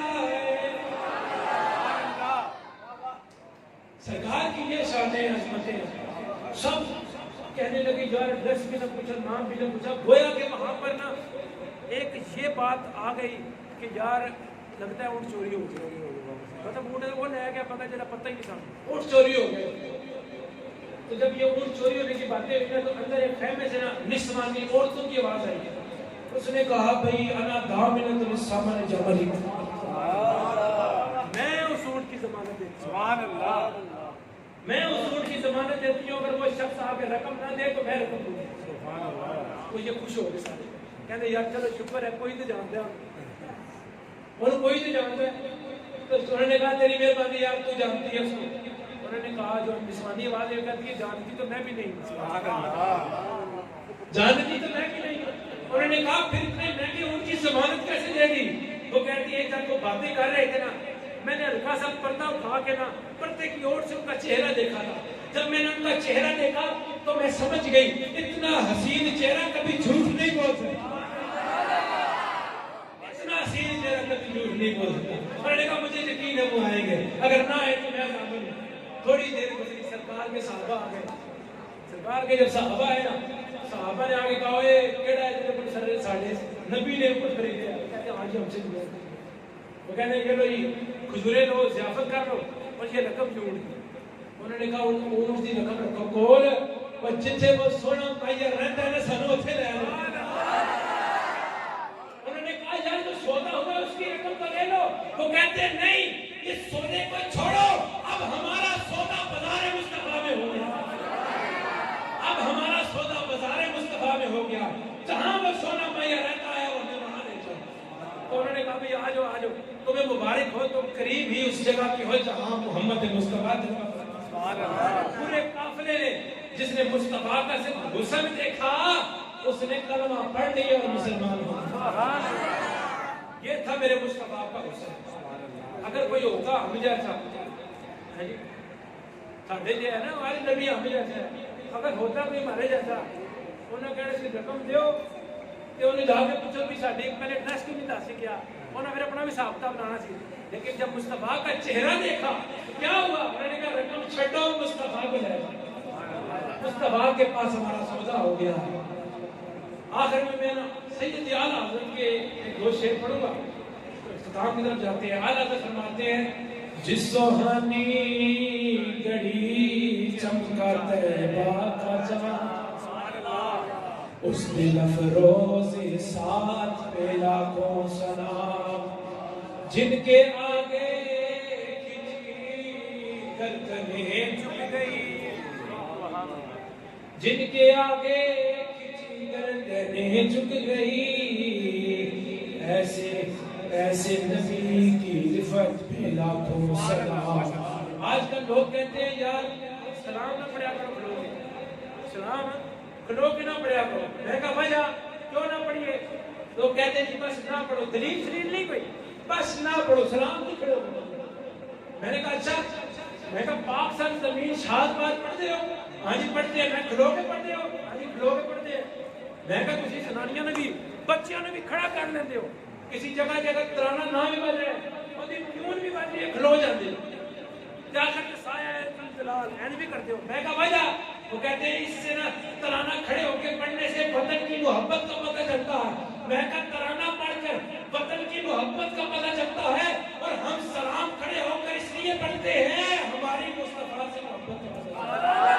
سرکار کی یہ شانیں عظمتیں سب کہنے لگے یار ڈریس بھی نہ پوچھا, نام بھی نہ پوچھا. گویا کہ وہاں پر نا ایک یہ بات آ گئی کہ یار لگتا ہے اونٹ چوری ہو گئی. مطلب اونٹ وہ لے گیا, پتہ چلا پتہ ہی نہیں تھا اونٹ چوری ہو گئے. تو جب یہ اونٹ چوری ہونے کی باتیں ہوئی نا, تو اندر ایک خیمے سے نا نسوانی عورتوں کی آواز آئی. اس نے کہا بھائی انا دامنۃ للسامن جملی, میں اس اونٹ کی ضمانت دیتی ہوں. سبحان اللہ. میں اس اونٹ کی ضمانت دیتی ہوں, اگر وہ شخص آ کے رقم نہ دے تو میں رقم دوں گا. سبحان اللہ. وہ یہ خوش ہو گئے سارے, کہتے یار چلو شکر ہے کوئی تو جانتا ہے, انہوں کوئی تو جانتا ہے. تو انہوں نے کہا تیری مہربانی یار تو جانتی ہے اس کو. انہوں نے کہا جو نسوانی آواز یہ کہتی ہے جانتی تو میں بھی نہیں, جانتی تو میں بھی نہیں. انہوں نے کہا پھر اتنے مہنگے ان کی ضمانت کیسے دے گی؟ وہ کہتی ہے جب وہ باتیں کر رہے تھے نا, میں نے ہلکا سا پردہ اٹھا کے نا پردے کی اور سے ان کا چہرہ دیکھا تھا. جب میں نے ان کا چہرہ دیکھا تو میں سمجھ گئی اتنا حسین چہرہ کبھی جھوٹ نہیں بول سکتا. اتنا حسین چہرہ کبھی جھوٹ نہیں بول سکتا. انہوں نے کہا مجھے یقین ہے وہ آئیں گے, اگر نہ آئے تو میں ضامن ہوں. تھوڑی دیر گزری, سرکار کے صحابہ آ گئے. سرکار کے جب صحابہ آئے نا, صحابہ نے آگے کہا اے کیڑا ہے جے کوئی سارے ساڈے نبی نے کچھ خریدے. کہتے ہیں آج ہم سے دعا. وہ کہتے ہیں یہ لو جی کھجورے لو, ضیافت کر لو, اور یہ رقم جوڑ دی. انہوں نے کہا اونٹ دی رقم رکھو کول, اور جتھے وہ سونا پائیا رہتا ہے نا سانو اوتھے لے آو. انہوں نے کہا یار جو سودا ہوا اس کی رقم تو لے لو. وہ کہتے ہیں نہیں, اس سودے کو چھوڑو, اب ہمارا سودا بازار مصطفیٰ میں ہو گیا. اب ہمارا سودا بازار مصطفیٰ میں ہو گیا. جہاں وہ سونا پائیا رہتا ہے وہ ہمیں وہاں لے چلو. تو انہوں نے کہا بھئی آ جاؤ, تمہیں مبارک ہو, تم قریب ہی اس جگہ کی ہو جہاں محمد مصطفیٰ پورے قافلے نے جس نے مصطفیٰ کا صرف حسن دیکھا اس نے کلمہ پڑھ لیا اور مسلمان ہوا. یہ تھا میرے مصطفیٰ کا حسن. اگر کوئی ہوتا ہم جیسا, ساڈے جو ہے نا ہمارے نبی ہم جیسا, اگر ہوتا کوئی ہمارے جیسا, انہوں نے کہنا سی رقم دیو, تو انہیں جا کے پوچھو بھی ساڈی پہلے ڈریس کی نہیں دس کیا, انہوں نے پھر اپنا بھی حساب کتاب بنانا سی. لیکن جب مصطفیٰ کا چہرہ دیکھا کیا ہوا؟ انہوں نے کہا رقم چھڈو, مصطفیٰ کو لے جاؤ. مصطفیٰ کے پاس ہمارا سودا ہو گیا. آخر میں نا سید اعلیٰ حضرت کے ایک دو شعر پڑھوں گا, اختتام کی طرف جاتے ہیں. اعلیٰ حضرت فرماتے ہیں جس سوہانی گھڑی چمکا طیبہ کا جہاں, اس دل افروز ساتھ پہ لاکھوں سلام, جن کے آگے کھچی گردنیں جھک گئی, جن کے آگے کھچی گردنیں جھک گئی, ایسے ایسے نبی کی رفت پہ لاکھوں سلام. آج کل لوگ کہتے ہیں یار سلام نہ پڑھیا کرو, کھلو کے سلام کھلو کے نہ پڑھیا کرو. میں کہا وجہ کیوں نہ پڑھیے؟ لوگ کہتے ہیں جی بس نہ پڑھو, دلیل شریف نہیں کوئی, بس نہ پڑھو, سلام نہیں کھڑو. میں نے کہا اچھا, میں کہا پاک سر زمین شاد بات پڑھتے ہو؟ ہاں جی پڑھتے ہیں. میں کھلو کے پڑھتے ہو؟ ہاں جی کھلو کے پڑھتے ہیں. میں کہا کسی زنانیاں نے بھی بچیاں نے بھی کھڑا کر لیتے ہو, کسی جگہ جگہ ترانہ نہ بھی بج رہا ہے, اور ٹیون بھی بج رہی ہے, کھلو جاتے ہو. کیا کرتے سایہ ہے فلال اینڈ بھی کرتے ہو. میں کہا وجہ, وہ کہتے ہیں اس سے نا ترانہ کھڑے ہو کے پڑھنے سے وطن کی محبت کا پتہ چلتا ہے. میں کہا ترانہ پڑھ کر وطن کی محبت کا پتہ چلتا ہے, اور ہم سلام کھڑے ہو کر اس لیے پڑھتے ہیں ہماری مصطفیٰ سے محبت کا پتہ چلتا ہے.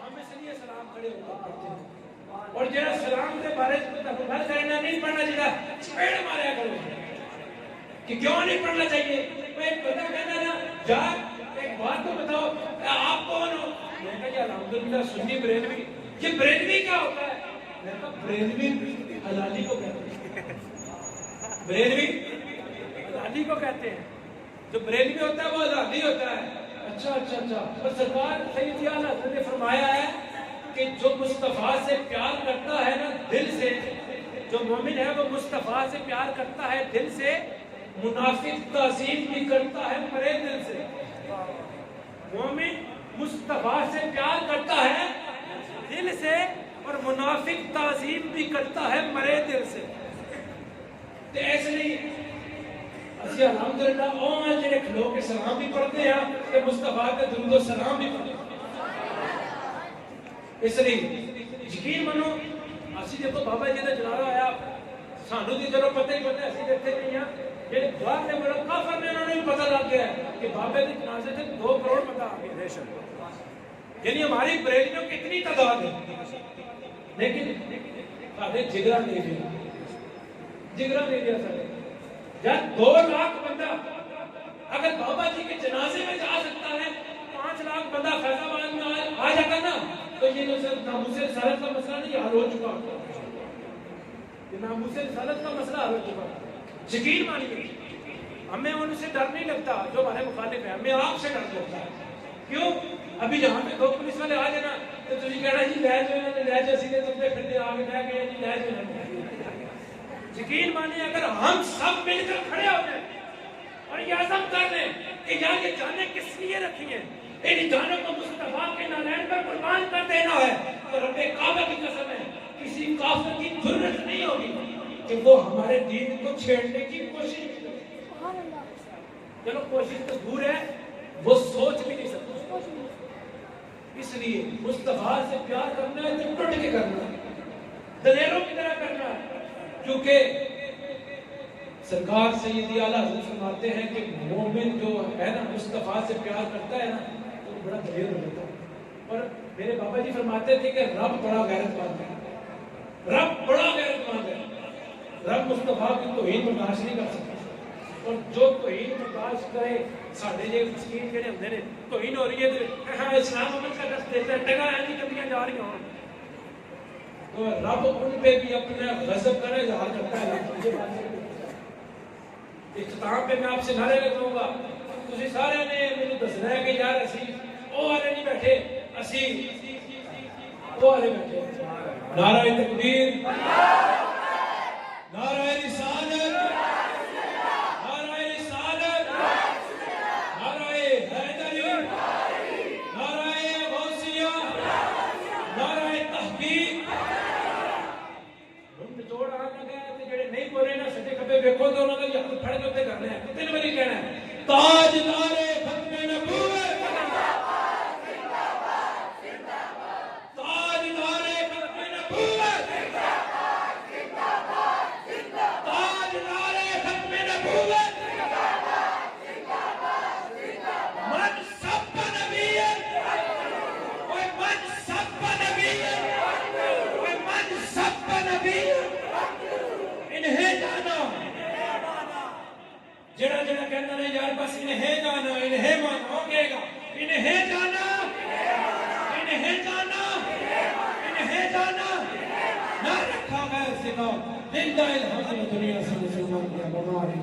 ہم اس لیے سلام کھڑے ہو کر پڑھتے ہیں. اور جہاں سلام کے بارے میں گل کرنا نہیں پڑھنا چاہیے, چپیڑ ماریا کرو کہ کیوں نہیں پڑھنا چاہیے. ایک بندہ کہنا نا جا ایک بات تو بتاؤ آپ کون ہو؟ میں کہا جی الحمدللہ سنی بریلوی. یہ بریلوی کیا ہوتا ہے؟ میں کہا بریلوی حلالی کو کہتے ہیں. بریلوی حلالی کو کہتے ہیں. جو بریلوی ہوتا ہے وہ حلالی ہوتا ہے. اچھا اچھا اچھا. اور سرکار سید اعلیٰ حضرت نے فرمایا ہے کہ جو مصطفیٰ سے پیار کرتا ہے نا دل سے, جو مومن ہے وہ مصطفیٰ سے پیار کرتا ہے دل سے, منافق تعظیم بھی کرتا ہے مرے دل سے. مومن مصطفیٰ سے پیار کرتا ہے دل سے, اور منافق تعظیم بھی کرتا ہے مرے دل سے. تو ایسے نہیں اسی الحمدللہ اوہ جنہیں کھلو کے سلام بھی پڑھتے ہیں کہ مصطفیٰ کے درود و سلام بھی پڑھتے ہیں. اس لیے یقین منو اسی دیکھو بابا جی کا جنازہ آیا سانو تو چلو پتہ ہی پتہ اسی دیکھتے نہیں ہیں جہے باہر نے بڑا کافر نے انہوں نے بھی پتہ لگ گیا ہے کہ بابے کے جنازے سے 2 کروڑ بندہ آ گیا یعنی ہماری بریلیوں کی اتنی تعداد ہے لیکن سارے جگرا نہیں دیا سارے جب 2 لاکھ بندہ اگر بابا جی کے جنازے میں جا سکتا ہے 5 لاکھ بندہ فیض آباد میں آ جاتا نا تو یہ تو صرف ناموس رسالت کا مسئلہ نہیں حل ہو چکا یہ ناموس رسالت کا مسئلہ حل ہو چکا یقین مانیے ہمیں ان سے ڈر نہیں لگتا جو ہمارے مخالف ہیں ہمیں آپ سے ڈر لگتا ہے کیوں ابھی جہاں پہ 2 پولیس والے آ جانا تو تجھے کہنا جی لے جو انہوں نے لے جو سیدھے تم پہ پھر دے آگے لے گئے جی لے جو یقین مانیے اگر ہم سب مل کر کھڑے ہو جائیں اور یہ عزم کر لیں کہ یہاں یہ جانیں کس لیے رکھی ہیں ان جانوں کو مصطفیٰ کے نالین پر قربان کر دینا ہے تو رب کعبہ کی قسم ہے کسی کافر کی ضرورت نہیں ہوگی کہ وہ ہمارے دین کو چھیڑنے کی کوشش چلو کوشش تو دور ہے وہ سوچ بھی نہیں سکتا اس لیے مصطفیٰ سے پیار کرنا ہے تو ٹوٹ کے کرنا ہے دلیروں کی طرح کرنا ہے کیونکہ سرکار سیدی اعلیٰ حضرت فرماتے ہیں کہ مومن جو ہے نا مصطفیٰ سے پیار کرتا ہے نا تو بڑا دلیر ہو جاتا ہے اور میرے بابا جی فرماتے تھے کہ رب بڑا غیرت مند ہے رب بڑا غیرت مند ہے رب مصطفیٰ کی توہین برداشت نہیں کر سکتا اور جو توہین برداشت کرے ساڈے جے مسکین جڑے ہوندے نے توہین ہو رہی ہے ہاں اسلام عمل کا دست دیتا ہے ٹگا ایسی کمیاں جا رہی ہوں تو رب ان پہ بھی اپنا غضب کا اظہار کرتا ہے اختتام پہ میں آپ سے نعرے لگاؤں گا تسی سارے نے مجھے دسنا ہے کہ یار اسی او والے نہیں بیٹھے اسی او والے بیٹھے نعرہ تکبیر نعرہ رسالت نعرہ رسالت نعرہ حیدری نعرہ غوثیہ نعرہ تحقیق ہم جوڑ آن لگا ہے کہ جڑے نہیں بولے نا سجے کبے ویکھو تو انہوں نے یا خود پھڑ کے اتنے کرنے ہیں کتنے نے بلی کہنا ہے تاجدار ختم نبوت تاجدار ختم نبوت تاجدار ختم نبوت من سب نبی کوئی من سب نبی کوئی من سب نبی انہیں جانا جڑا جڑا کہنا ہے یار بس انہیں جانا انہیں مانو کہے گا انہیں جانا انہیں جانا انہیں جانا نہ رکھا غیر سکا زندہ الحمد دنیا سے مسلمان کیا بماری